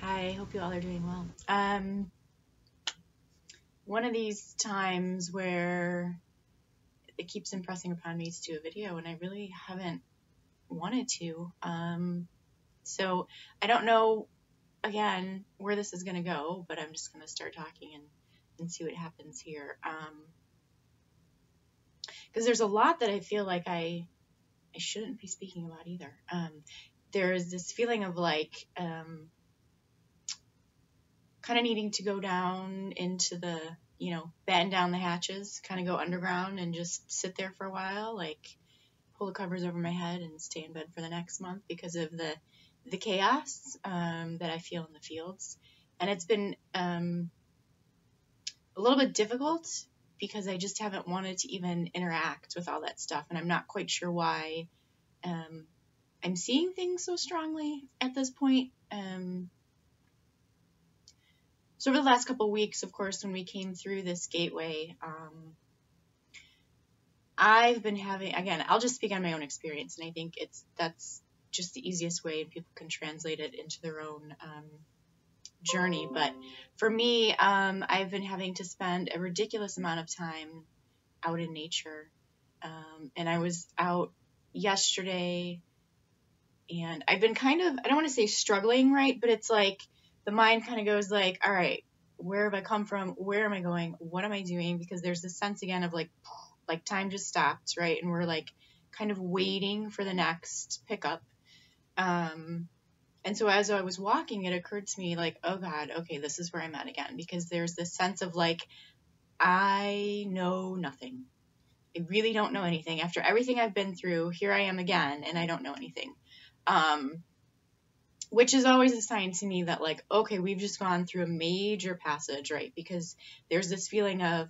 Hi, hope you all are doing well. One of these times where it keeps impressing upon me to do a video, and I really haven't wanted to. So I don't know, again, where this is going to go, but I'm just going to start talking and see what happens here. Because there's a lot that I feel like I shouldn't be speaking about either. There's this feeling of like, kind of needing to go down into the, batten down the hatches, kind of go underground and just sit there for a while, like pull the covers over my head and stay in bed for the next month because of the chaos that I feel in the fields. And it's been a little bit difficult because I just haven't wanted to even interact with all that stuff, and I'm not quite sure why I'm seeing things so strongly at this point. So over the last couple of weeks, of course, when we came through this gateway, I've been having, again, I'll just speak on my own experience, and I think that's just the easiest way, and people can translate it into their own journey. But for me, I've been having to spend a ridiculous amount of time out in nature, and I was out yesterday, and I've been kind of, I don't want to say struggling, right, but it's like the mind kind of goes like, all right, where have I come from? Where am I going? What am I doing? Because there's this sense again of like time just stopped, right? And we're like kind of waiting for the next pickup. And so as I was walking, it occurred to me like, oh God, okay, this is where I'm at again, because there's this sense of like, I know nothing. I really don't know anything. After everything I've been through, here I am again, and I don't know anything. Which is always a sign to me that like, okay, we've just gone through a major passage, right? Because there's this feeling of,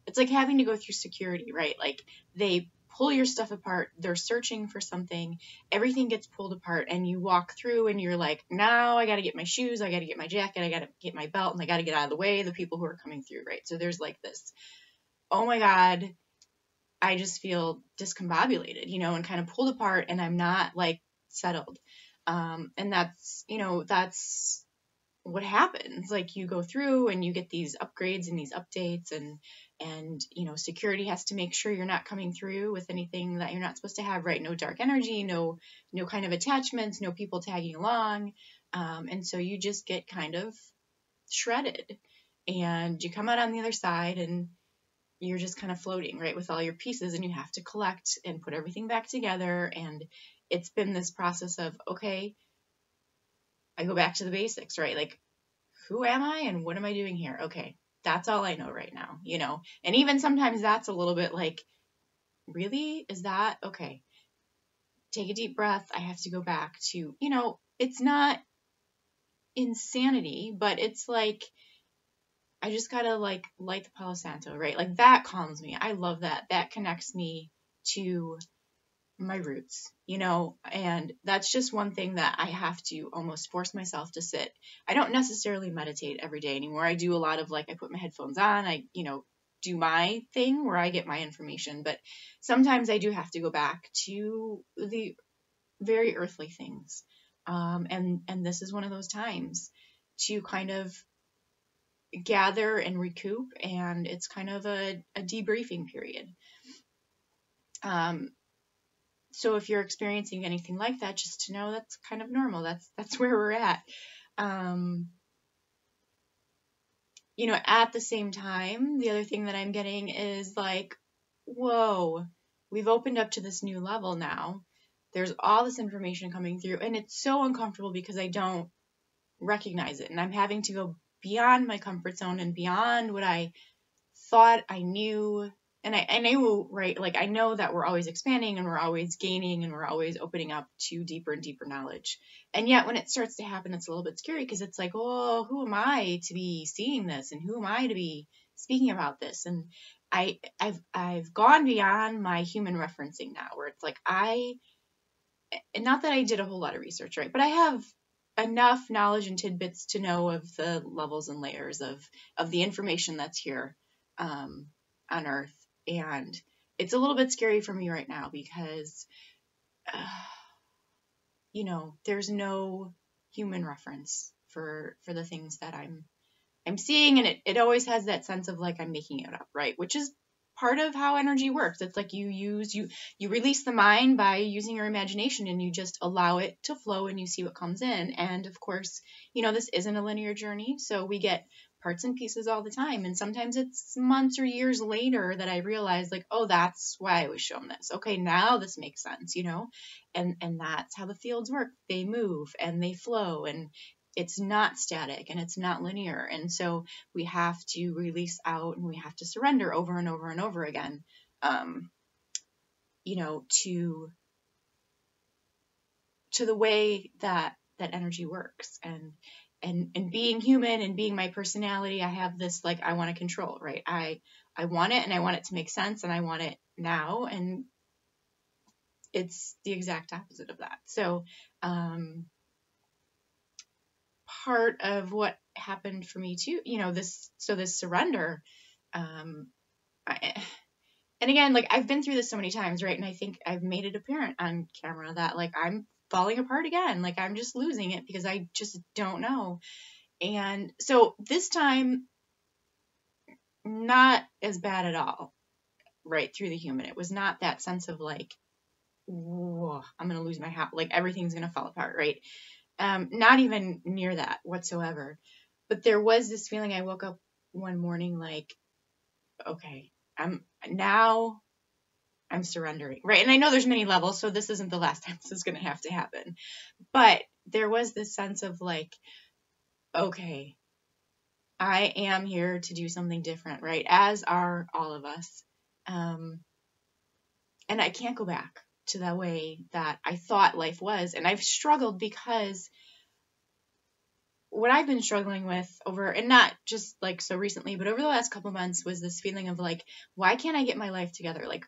it's like having to go through security, right? Like they pull your stuff apart, they're searching for something, everything gets pulled apart, and you walk through and you're like, now I got to get my shoes, I got to get my jacket, I got to get my belt, and I got to get out of the way of the people who are coming through, right? So there's like this, oh my God, I just feel discombobulated, and kind of pulled apart, and I'm not like settled. And that's what happens. Like you go through and you get these upgrades and these updates, and security has to make sure you're not coming through with anything that you're not supposed to have, right? No dark energy, no kind of attachments, no people tagging along. And so you just get kind of shredded, and you come out on the other side and you're just kind of floating, right, with all your pieces, and you have to collect and put everything back together. And it's been this process of, okay, I go back to the basics, right? Like, who am I and what am I doing here? Okay, that's all I know right now, And even sometimes that's a little bit like, really? Is that okay? Take a deep breath. I have to go back to, it's not insanity, but it's like, I just gotta like light the Palo Santo, right? Like that calms me. I love that. That connects me to my roots, and that's just one thing that I have to almost force myself to sit. I don't necessarily meditate every day anymore. I do a lot of like, I put my headphones on, I, do my thing where I get my information, but sometimes I do have to go back to the very earthly things. And this is one of those times to kind of gather and recoup, and it's kind of a debriefing period. So if you're experiencing anything like that, just to know that's kind of normal. That's where we're at. At the same time, the other thing that I'm getting is like, whoa, we've opened up to this new level now. There's all this information coming through, and it's so uncomfortable because I don't recognize it, and I'm having to go beyond my comfort zone and beyond what I thought I knew. And I knew, right, like I know that we're always expanding and we're always gaining and we're always opening up to deeper and deeper knowledge. And yet when it starts to happen, it's a little bit scary because it's like, oh, who am I to be seeing this? And who am I to be speaking about this? And I've gone beyond my human referencing now, where it's like and not that I did a whole lot of research, right, but I have enough knowledge and tidbits to know of the levels and layers of the information that's here on Earth. And it's a little bit scary for me right now because, there's no human reference for the things that I'm seeing, and it always has that sense of like I'm making it up, right? Which is part of how energy works. It's like you release the mind by using your imagination, and you just allow it to flow, and you see what comes in. And of course, this isn't a linear journey, so we get parts and pieces all the time, and sometimes it's months or years later that I realize, like, oh, that's why I was shown this. Okay, now this makes sense, and that's how the fields work. They move and they flow, and it's not static and it's not linear. And so we have to release out, and we have to surrender over and over and over again, to the way that energy works. And being human and being my personality, I have this, like, I want to control, right? I want it, and I want it to make sense, and I want it now. And it's the exact opposite of that. So, part of what happened for me too, this surrender, and again, like, I've been through this so many times, right? And I think I've made it apparent on camera that, like, I'm falling apart again. Like, I'm just losing it because I just don't know. And so this time, not as bad at all, right? Through the human, it was not that sense of like, whoa, I'm going to lose my house. Like, everything's going to fall apart, right? Not even near that whatsoever. But there was this feeling. I woke up one morning like, okay, I'm surrendering, right? And I know there's many levels, so this isn't the last time this is going to have to happen. But there was this sense of like, okay, I am here to do something different, right? As are all of us. And I can't go back to the way that I thought life was. And I've struggled because what I've been struggling with over, and not just like so recently, but over the last couple months, was this feeling of like, why can't I get my life together? Like,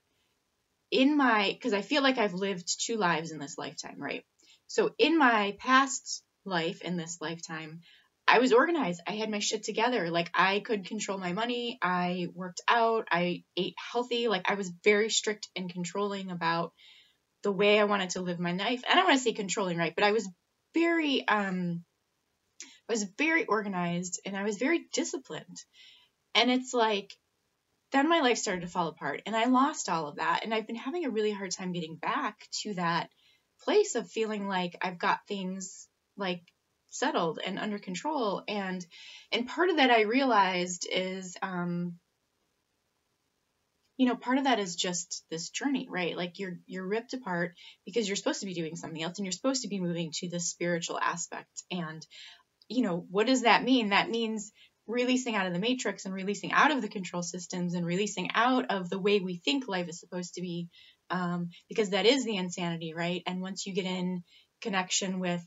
because I feel like I've lived 2 lives in this lifetime, right? So in my past life, in this lifetime, I was organized. I had my shit together. Like, I could control my money. I worked out. I ate healthy. Like, I was very strict and controlling about the way I wanted to live my life. I don't want to say controlling, right? But I was very organized, and I was very disciplined. And it's like, then my life started to fall apart, and I lost all of that. And I've been having a really hard time getting back to that place of feeling like I've got things like settled and under control. And part of that, I realized, is, part of that is just this journey, right? Like, you're ripped apart because you're supposed to be doing something else, and you're supposed to be moving to the spiritual aspect. And, what does that mean? That means releasing out of the matrix, and releasing out of the control systems, and releasing out of the way we think life is supposed to be, because that is the insanity, right? And once you get in connection with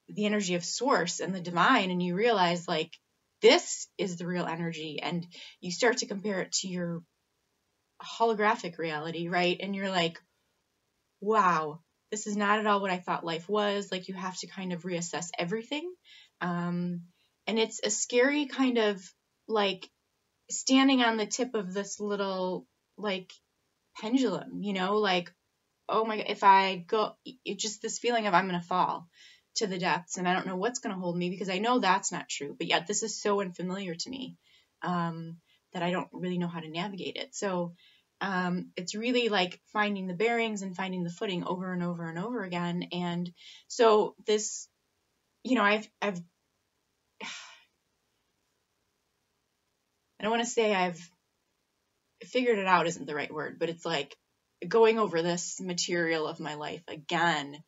the energy of source and the divine, and you realize, like, this is the real energy, and you start to compare it to your holographic reality, right? And you're like, wow, this is not at all what I thought life was. Like, you have to kind of reassess everything. And it's a scary kind of like standing on the tip of this little like pendulum, like, oh my God, if I go, it's just this feeling of I'm going to fall to the depths, and I don't know what's going to hold me, because I know that's not true. But yet this is so unfamiliar to me, that I don't really know how to navigate it. So it's really like finding the bearings and finding the footing over and over and over again. And so this, I've I don't want to say I've figured it out, isn't the right word, but it's like going over this material of my life again.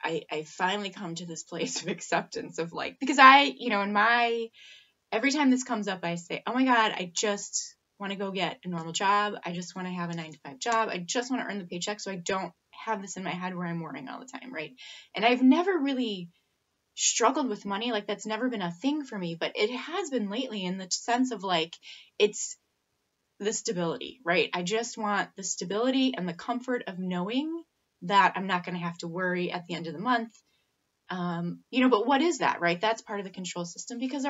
I finally come to this place of acceptance of, like, because every time this comes up, I say, oh my God, I just want to go get a normal job. I just want to have a 9-to-5 job. I just want to earn the paycheck, so I don't have this in my head where I'm worrying all the time, right? And I've never really struggled with money. Like, that's never been a thing for me, but it has been lately, in the sense of like, it's the stability, right? I just want the stability and the comfort of knowing that I'm not going to have to worry at the end of the month. But what is that, right? That's part of the control system, because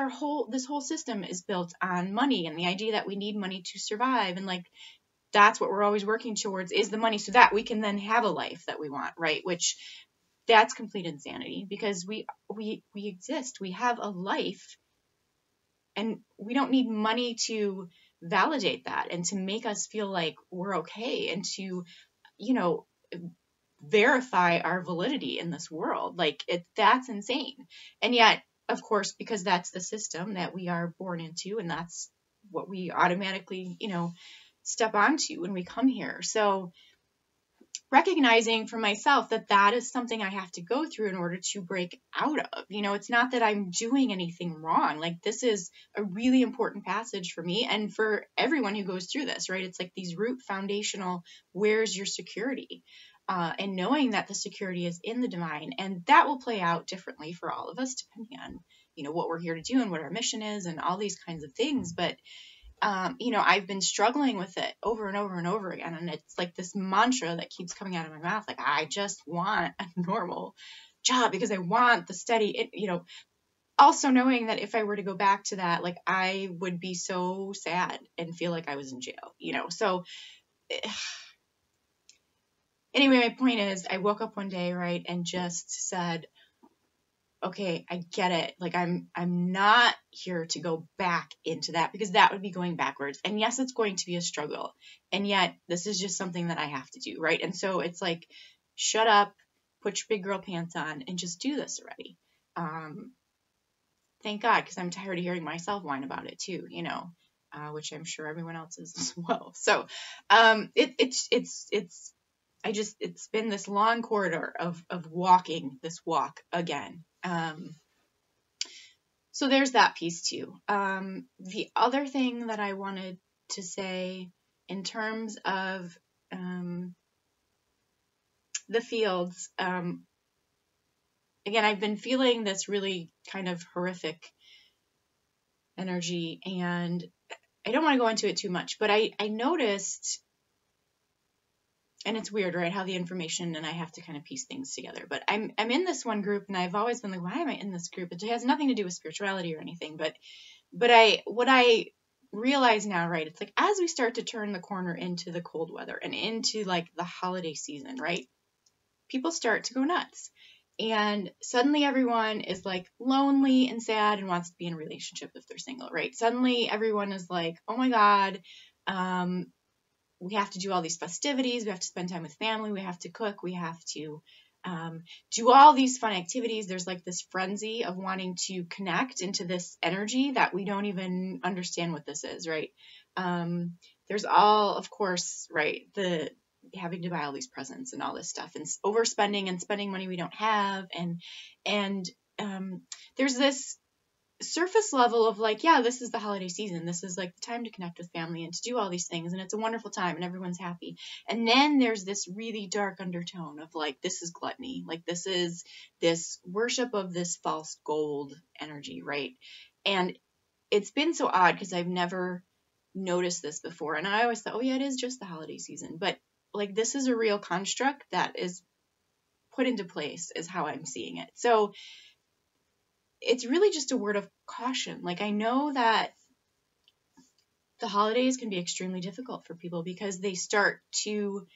this whole system is built on money, and the idea that we need money to survive. And like, that's what we're always working towards, is the money, so that we can then have a life that we want, right? Which that's complete insanity, because we exist, we have a life, and we don't need money to validate that and to make us feel like we're okay and to, you know, verify our validity in this world. Like, that's insane. And yet, of course, because that's the system that we are born into, and that's what we automatically, step onto when we come here. So recognizing for myself that that is something I have to go through in order to break out of. It's not that I'm doing anything wrong. Like, this is a really important passage for me and for everyone who goes through this, right? It's like these root foundational, where's your security? And knowing that the security is in the divine, and that will play out differently for all of us depending on, what we're here to do and what our mission is and all these kinds of things. But I've been struggling with it over and over and over again. And it's like this mantra that keeps coming out of my mouth. Like, I just want a normal job because I want the steady, also knowing that if I were to go back to that, like, I would be so sad and feel like I was in jail, so anyway, my point is I woke up one day, right, and just said, okay, I get it. Like, I'm not here to go back into that, because that would be going backwards. And yes, it's going to be a struggle. And yet this is just something that I have to do, right? And so it's like, shut up, put your big girl pants on, and just do this already. Thank God, because I'm tired of hearing myself whine about it too, which I'm sure everyone else is as well. So it's been this long corridor of walking this walk again. So there's that piece too. The other thing that I wanted to say in terms of the fields, again, I've been feeling this really kind of horrific energy, and I don't want to go into it too much, but I noticed, and it's weird, right, how the information, and I have to kind of piece things together, but I'm in this one group, and I've always been like, why am I in this group? It has nothing to do with spirituality or anything, but what I realize now, right, it's like, as we start to turn the corner into the cold weather and into like the holiday season, right, people start to go nuts. And suddenly everyone is like lonely and sad and wants to be in a relationship if they're single, right? Suddenly everyone is like, oh my God, we have to do all these festivities. We have to spend time with family. We have to cook. We have to do all these fun activities. There's like this frenzy of wanting to connect into this energy that we don't even understand what this is, right? There's all, of course, right, the having to buy all these presents and all this stuff, and overspending and spending money we don't have, and there's this surface level of like, yeah, this is the holiday season, this is like the time to connect with family and to do all these things, and it's a wonderful time and everyone's happy. And then there's this really dark undertone of like, this is gluttony, like this is this worship of this false gold energy, right? And it's been so odd because I've never noticed this before, and I always thought, oh yeah, it is just the holiday season, but like, this is a real construct that is put into place, is how I'm seeing it. So it's really just a word of caution. Like, I know that the holidays can be extremely difficult for people because they start to,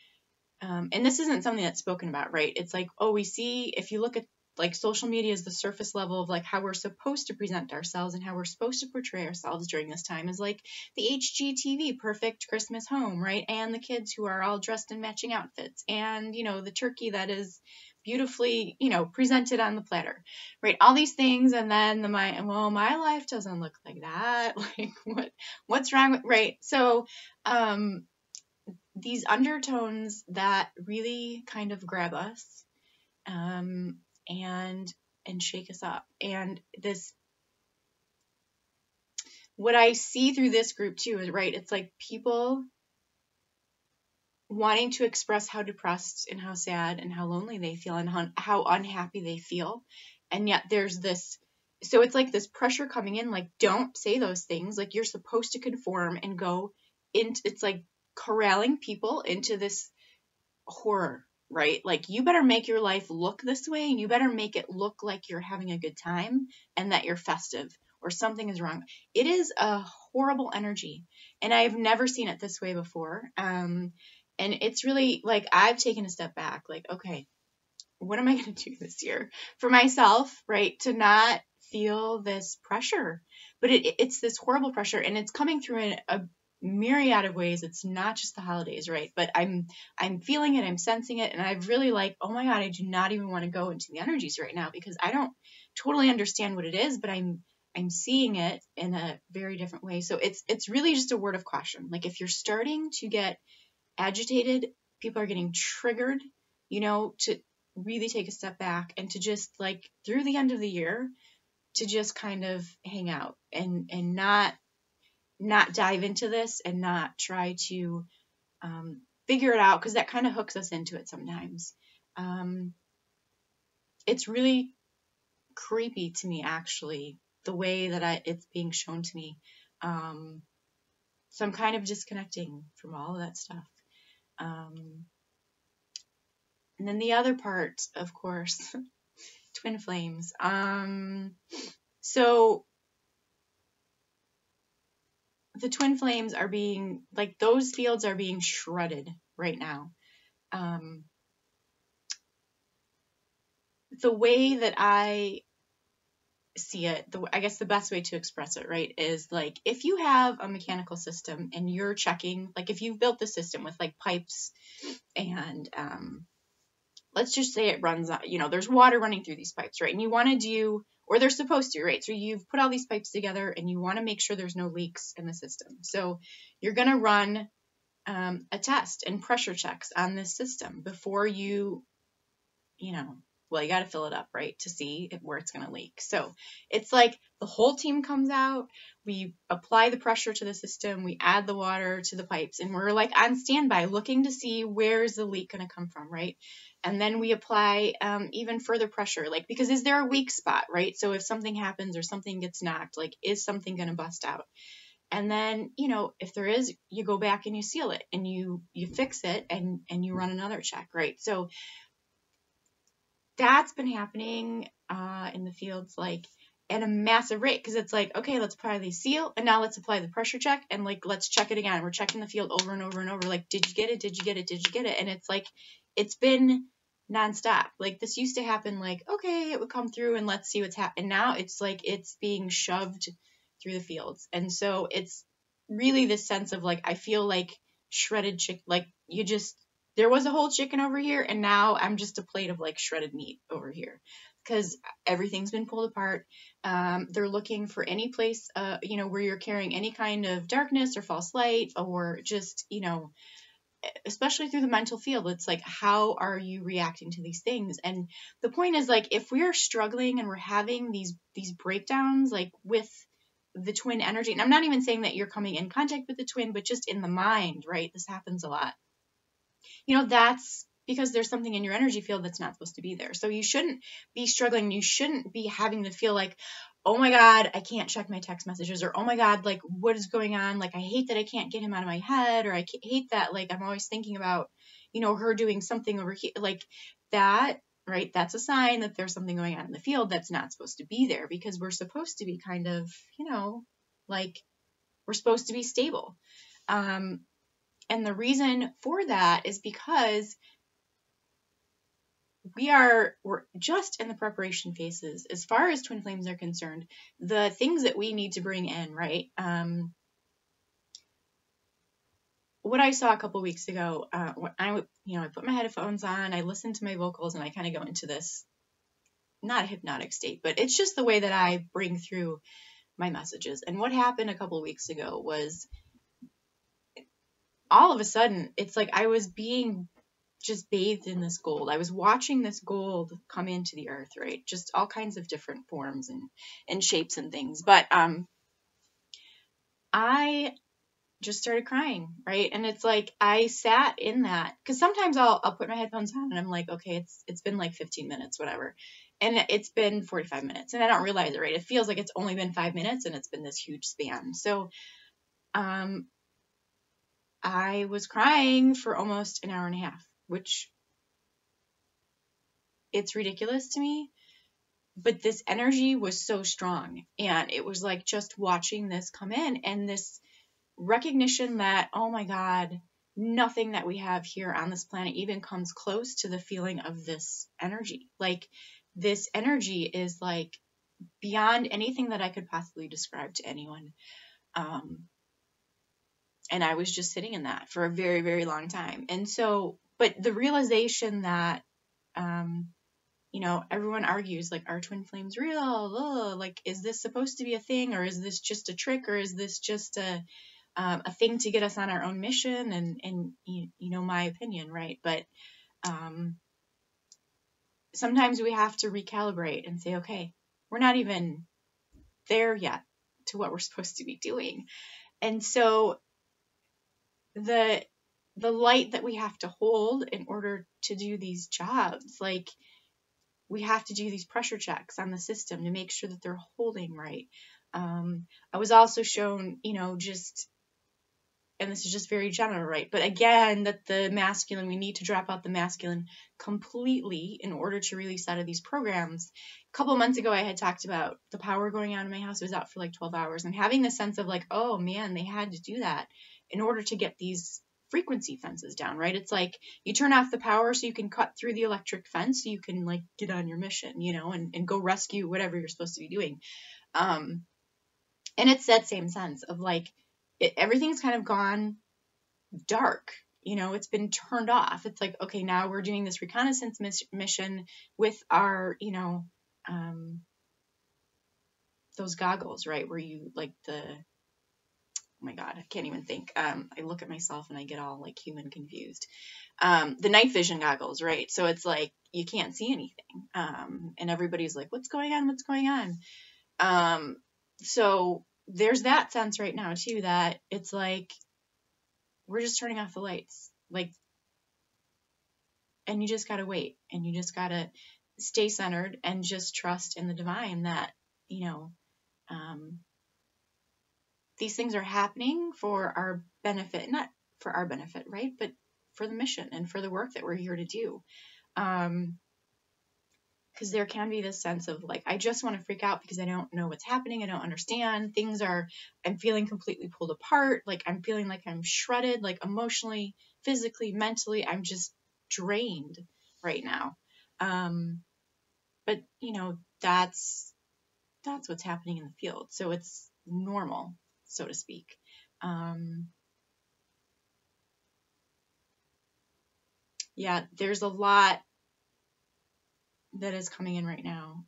and this isn't something that's spoken about, right? It's like, oh, we see, if you look at like social media is the surface level of like how we're supposed to present ourselves and how we're supposed to portray ourselves during this time, is like the HGTV perfect Christmas home, right? And the kids who are all dressed in matching outfits, and the turkey that is beautifully presented on the platter, right? All these things. And then my life doesn't look like that. Like, what's wrong with, right? So these undertones that really kind of grab us and shake us up. And this, what I see through this group too is, right, it's like people wanting to express how depressed and how sad and how lonely they feel and how unhappy they feel. And yet there's this, so it's like this pressure coming in, like, don't say those things, like you're supposed to conform and go into, it's like corralling people into this horror, right? Like, you better make your life look this way, and you better make it look like you're having a good time and that you're festive, or something is wrong. It is a horrible energy, and I've never seen it this way before. And it's really like, I've taken a step back, like, okay, what am I going to do this year for myself, right? To not feel this pressure, but it's this horrible pressure, and it's coming through in a myriad of ways. It's not just the holidays, right? But I'm feeling it, I'm sensing it, and I've really like, oh my God, I do not even want to go into the energies right now because I don't totally understand what it is, but I'm seeing it in a very different way. So it's really just a word of caution. Like if you're starting to get agitated, people are getting triggered, to really take a step back and to just like through the end of the year to just kind of hang out and not dive into this and not try to figure it out, because that kind of hooks us into it sometimes. It's really creepy to me, actually, the way that it's being shown to me. So I'm kind of disconnecting from all of that stuff. And then the other part, of course, twin flames. So the twin flames are being, like, those fields are being shredded right now. The way that I see it, I guess the best way to express it, right, is like if you have a mechanical system and you're checking, like if you've built the system with like pipes and let's just say it runs, there's water running through these pipes, right? And you want to do, or they're supposed to, right? So you've put all these pipes together and you want to make sure there's no leaks in the system. So you're going to run a test and pressure checks on this system before you got to fill it up, right, to see where it's going to leak. So it's like the whole team comes out, we apply the pressure to the system, we add the water to the pipes, and we're like on standby looking to see where's the leak going to come from, right? And then we apply even further pressure, like, because is there a weak spot, right? So if something happens or something gets knocked, like, is something going to bust out? And then, if there is, you go back and you seal it and you fix it and you run another check, right? So that's been happening in the fields, like, at a massive rate, because it's like, okay, let's apply the seal, and now let's apply the pressure check, and like, let's check it again. We're checking the field over and over and over, like, did you get it? Did you get it? Did you get it? And it's like, it's been nonstop. Like, this used to happen, like, okay, it would come through and let's see what's happening. Now it's like, it's being shoved through the fields. And so it's really this sense of like, I feel like shredded chicken, like there was a whole chicken over here, and now I'm just a plate of like shredded meat over here because everything's been pulled apart. They're looking for any place, where you're carrying any kind of darkness or false light, or just, especially through the mental field. It's like, how are you reacting to these things? And the point is, like, if we're struggling and we're having these breakdowns, like with the twin energy, and I'm not even saying that you're coming in contact with the twin, but just in the mind, right? This happens a lot. That's because there's something in your energy field that's not supposed to be there. So you shouldn't be struggling. You shouldn't be having to feel like, oh my God, I can't check my text messages, or oh my God, like, what is going on? Like, I hate that I can't get him out of my head, or I hate that, like, I'm always thinking about, her doing something over here, like that, right? That's a sign that there's something going on in the field that's not supposed to be there, because we're supposed to be kind of, like, we're supposed to be stable. And the reason for that is because we're just in the preparation phases as far as twin flames are concerned. The things that we need to bring in, right? What I saw a couple weeks ago, when I put my headphones on, I listen to my vocals, and I kind of go into this, not a hypnotic state, but it's just the way that I bring through my messages. And what happened a couple weeks ago was, all of a sudden, it's like I was being just bathed in this gold. I was watching this gold come into the earth, right? Just all kinds of different forms and shapes and things. But I just started crying, right? And it's like I sat in that, because sometimes I'll put my headphones on and I'm like, okay, it's been like 15 minutes, whatever. And it's been 45 minutes and I don't realize it, right? It feels like it's only been 5 minutes and it's been this huge span. So I was crying for almost an hour and a half, which, it's ridiculous to me, but this energy was so strong, and it was like just watching this come in, and this recognition that, oh my God, nothing that we have here on this planet even comes close to the feeling of this energy. Like, this energy is like beyond anything that I could possibly describe to anyone. And I was just sitting in that for a very, very long time. And so, but the realization that, you know, everyone argues, like, are twin flames real? Ugh, like, is this supposed to be a thing, or is this just a trick, or is this just a thing to get us on our own mission? And you know, my opinion, right? But sometimes we have to recalibrate and say, okay, we're not even there yet to what we're supposed to be doing. And so the light that we have to hold in order to do these jobs, like, we have to do these pressure checks on the system to make sure that they're holding right. I was also shown, you know, just, and this is just very general, right? But again, that the masculine, we need to drop out the masculine completely in order to release out of these programs. A couple of months ago, I had talked about the power going out in my house. It was out for like 12 hours, and having the sense of like, oh man, they had to do that in order to get these frequency fences down, right? It's like you turn off the power so you can cut through the electric fence so you can like get on your mission, you know, and go rescue whatever you're supposed to be doing. And it's that same sense of like, everything's kind of gone dark, you know, it's been turned off. It's like, okay, now we're doing this reconnaissance mission with our, you know, those goggles, right, where you like the, oh my God, I can't even think. I look at myself and I get all like human confused. The night vision goggles, right? So it's like you can't see anything. And everybody's like, what's going on? What's going on? So there's that sense right now too, that it's like we're just turning off the lights, like, and you just gotta wait, and you just gotta stay centered and just trust in the divine that, you know, these things are happening for our benefit, not for our benefit, right? But for the mission and for the work that we're here to do. Because there can be this sense of like, I just want to freak out because I don't know what's happening. I don't understand. I'm feeling completely pulled apart. Like, I'm feeling like I'm shredded, like emotionally, physically, mentally. I'm just drained right now. But you know, that's what's happening in the field. So it's normal, so to speak. Yeah, there's a lot that is coming in right now.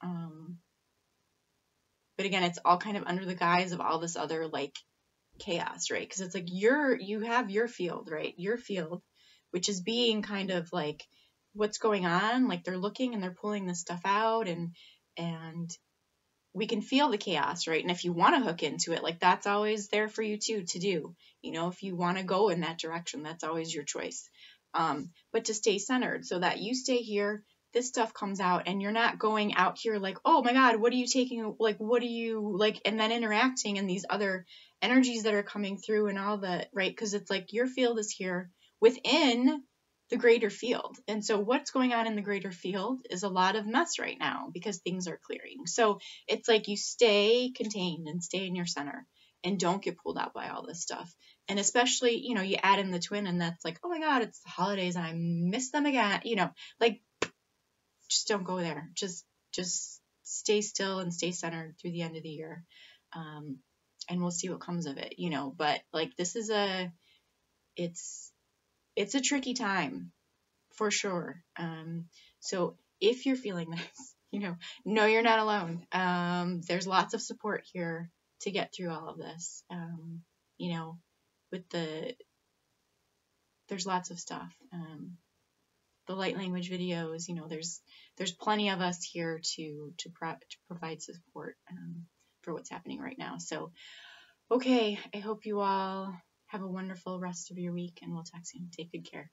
But again, it's all kind of under the guise of all this other like chaos, right? Because it's like you have your field, right? Your field, which is being kind of like what's going on. Like, they're looking and they're pulling this stuff out, and we can feel the chaos, right? And if you want to hook into it, like, that's always there for you too to do. You know, if you want to go in that direction, that's always your choice. But to stay centered so that you stay here, this stuff comes out, and you're not going out here like, oh my God, what are you taking? Like, what are you like? And then interacting in these other energies that are coming through and all that, right? Because it's like your field is here within the greater field. And so what's going on in the greater field is a lot of mess right now because things are clearing. So it's like you stay contained and stay in your center and don't get pulled out by all this stuff. And especially, you know, you add in the twin, and that's like, oh my God, it's the holidays and I miss them again. You know, like, just don't go there. Just stay still and stay centered through the end of the year. And we'll see what comes of it, you know. But like, this is it's a tricky time for sure. So if you're feeling this, you know you're not alone. There's lots of support here to get through all of this. You know, there's lots of stuff. The light language videos, you know, there's plenty of us here to provide support for what's happening right now. So, okay, I hope you all have a wonderful rest of your week, and we'll talk soon. Take good care.